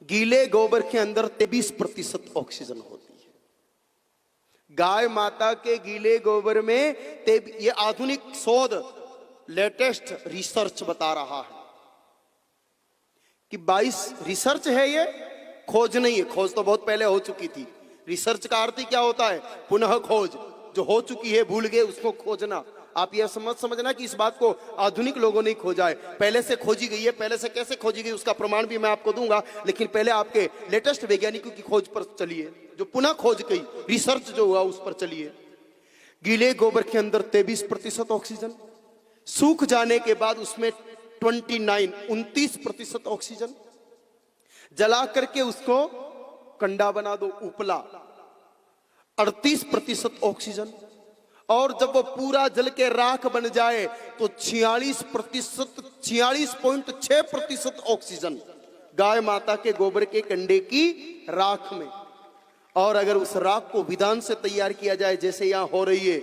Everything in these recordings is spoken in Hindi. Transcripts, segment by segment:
गीले गोबर के अंदर 23% ऑक्सीजन होती है। गाय माता के गीले गोबर में ये आधुनिक शोध, लेटेस्ट रिसर्च बता रहा है कि 22 रिसर्च है, ये खोज नहीं है। खोज तो बहुत पहले हो चुकी थी। रिसर्च का अर्थ ही क्या होता है? पुनः खोज। जो हो चुकी है, भूल गए, उसको खोजना। आप यह समझना कि इस बात को आधुनिक लोगों ने खोजा है, पहले से खोजी गई है। पहले से कैसे खोजी गई उसका प्रमाण भी मैं आपको दूंगा, लेकिन पहले आपके लेटेस्ट वैज्ञानिकों की खोज पर चलिए, जो पुनः खोज गई, रिसर्च जो हुआ उस पर चलिए। गीले गोबर के अंदर 23% ऑक्सीजन, सूख जाने के बाद उसमें 29% ऑक्सीजन, जला करके उसको कंडा बना दो, उपला, 38% ऑक्सीजन, और जब वो पूरा जल के राख बन जाए तो 46.6% ऑक्सीजन गाय माता के गोबर के कंडे की राख में। और अगर उस राख को विधान से तैयार किया जाए, जैसे यहां हो रही है,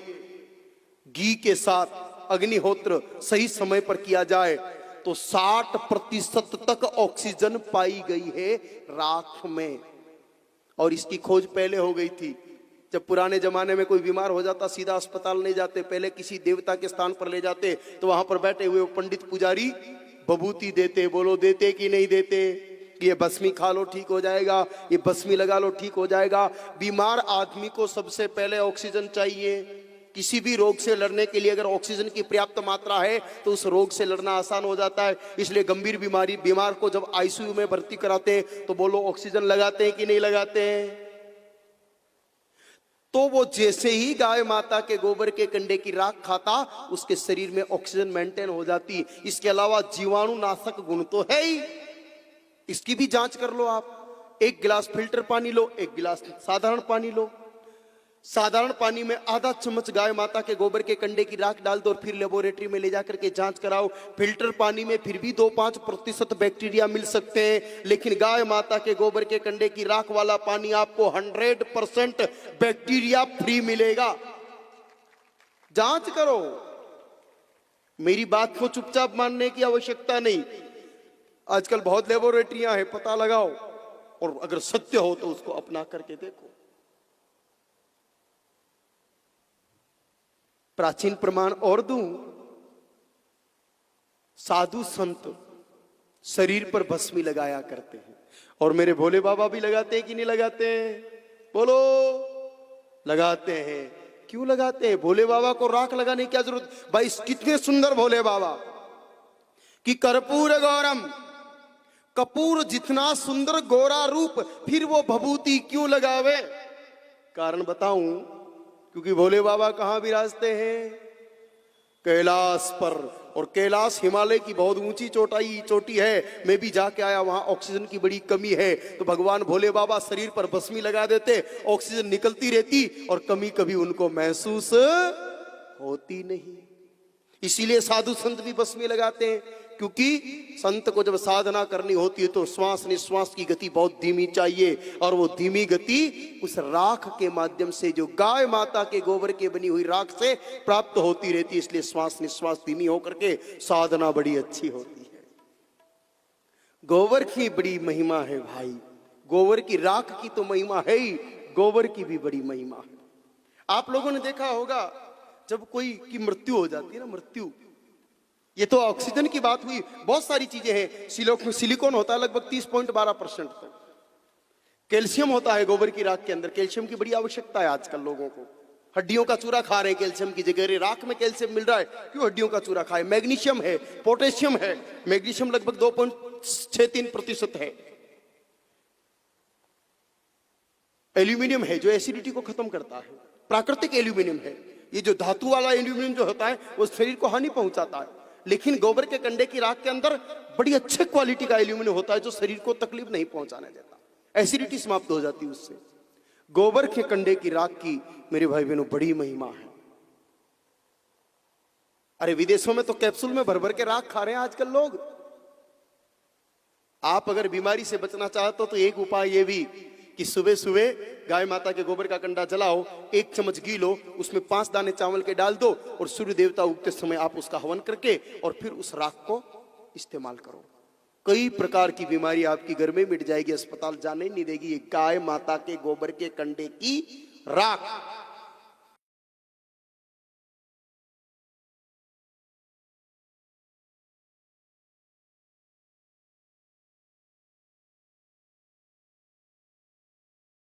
घी के साथ अग्निहोत्र सही समय पर किया जाए, तो 60% तक ऑक्सीजन पाई गई है राख में। और इसकी खोज पहले हो गई थी। जब पुराने जमाने में कोई बीमार हो जाता, सीधा अस्पताल नहीं जाते, पहले किसी देवता के स्थान पर ले जाते, तो वहां पर बैठे हुए पंडित पुजारी बभूति देते। बोलो देते कि नहीं देते? ये भस्मी खा लो ठीक हो जाएगा, ये भस्मी लगा लो ठीक हो जाएगा। बीमार आदमी को सबसे पहले ऑक्सीजन चाहिए। किसी भी रोग से लड़ने के लिए अगर ऑक्सीजन की पर्याप्त मात्रा है तो उस रोग से लड़ना आसान हो जाता है। इसलिए गंभीर बीमार को जब आईसीयू में भर्ती कराते हैं तो बोलो ऑक्सीजन लगाते हैं कि नहीं लगाते हैं? तो वो जैसे ही गाय माता के गोबर के कंडे की राख खाता, उसके शरीर में ऑक्सीजन मेंटेन हो जाती। इसके अलावा जीवाणु नाशक गुण तो है ही, इसकी भी जांच कर लो आप। एक गिलास फिल्टर पानी लो, एक गिलास साधारण पानी लो। साधारण पानी में आधा चम्मच गाय माता के गोबर के कंडे की राख डाल दो और फिर लेबोरेटरी में ले जाकर के जांच कराओ। फिल्टर पानी में फिर भी 2-5% बैक्टीरिया मिल सकते हैं, लेकिन गाय माता के गोबर के कंडे की राख वाला पानी आपको 100% बैक्टीरिया फ्री मिलेगा। जांच करो, मेरी बात को चुपचाप मानने की आवश्यकता नहीं। आजकल बहुत लेबोरेटरियां हैं, पता लगाओ, और अगर सत्य हो तो उसको अपना करके देखो। प्राचीन प्रमाण और दूं, साधु संत शरीर पर भस्मी लगाया करते हैं, और मेरे भोले बाबा भी लगाते हैं कि नहीं लगाते हैं? बोलो, लगाते हैं। क्यों लगाते हैं? भोले बाबा को राख लगाने की क्या जरूरत? भाई कितने सुंदर भोले बाबा कि कर्पूर गौरम, कपूर जितना सुंदर गोरा रूप, फिर वो भभूति क्यों लगावे? कारण बताऊं, क्योंकि भोले बाबा कहां विराजते हैं? कैलाश पर। और कैलाश हिमालय की बहुत ऊंची चोटी है। मैं भी जाके आया, वहां ऑक्सीजन की बड़ी कमी है। तो भगवान भोले बाबा शरीर पर भस्मी लगा देते, ऑक्सीजन निकलती रहती और कमी कभी उनको महसूस होती नहीं। इसीलिए साधु संत भी भस्मी लगाते हैं, क्योंकि संत को जब साधना करनी होती है तो श्वास निश्वास की गति बहुत धीमी चाहिए, और वो धीमी गति उस राख के माध्यम से, जो गाय माता के गोबर के बनी हुई राख से प्राप्त होती रहती है। इसलिए श्वास निश्वास धीमी होकर के साधना बड़ी अच्छी होती है। गोबर की बड़ी महिमा है भाई, गोबर की राख की तो महिमा है ही, गोबर की भी बड़ी महिमा है। आप लोगों ने देखा होगा, जब कोई की मृत्यु हो जाती है ना, मृत्यु, ये तो ऑक्सीजन की बात हुई, बहुत सारी चीजें हैं। सिलिकॉन होता है लगभग 30.12% तक। कैल्शियम होता है गोबर की राख के अंदर, कैल्शियम की बड़ी आवश्यकता है आजकल लोगों को। हड्डियों का चूरा खा रहे हैं कैल्शियम की जगह, राख में कैल्शियम मिल रहा है, क्यों हड्डियों का चूरा खाए? मैग्नीशियम है, पोटेशियम है। मैग्नीशियम लगभग 2.63% है। एल्यूमिनियम है जो एसिडिटी को खत्म करता है, प्राकृतिक एल्यूमिनियम है। ये जो धातु वाला एल्यूमिनियम जो होता है वो शरीर को हानि पहुंचाता है, लेकिन गोबर के कंडे की राख के अंदर बड़ी अच्छे क्वालिटी का एल्यूमिनियम होता है जो शरीर को तकलीफ नहीं पहुंचाने देता, एसिडिटी समाप्त हो जाती है उससे। गोबर के कंडे की राख की मेरे भाई बहनों बड़ी महिमा है। अरे विदेशों में तो कैप्सूल में भर भर के राख खा रहे हैं आजकल लोग। आप अगर बीमारी से बचना चाहते हो तो एक उपाय ये भी कि सुबह सुबह गाय माता के गोबर का कंडा जलाओ, 1 चम्मच घी लो, उसमें 5 दाने चावल के डाल दो, और सूर्य देवता उगते समय आप उसका हवन करके और फिर उस राख को इस्तेमाल करो। कई प्रकार की बीमारी आपकी घर में मिट जाएगी, अस्पताल जाने नहीं देगी। ये गाय माता के गोबर के कंडे की राख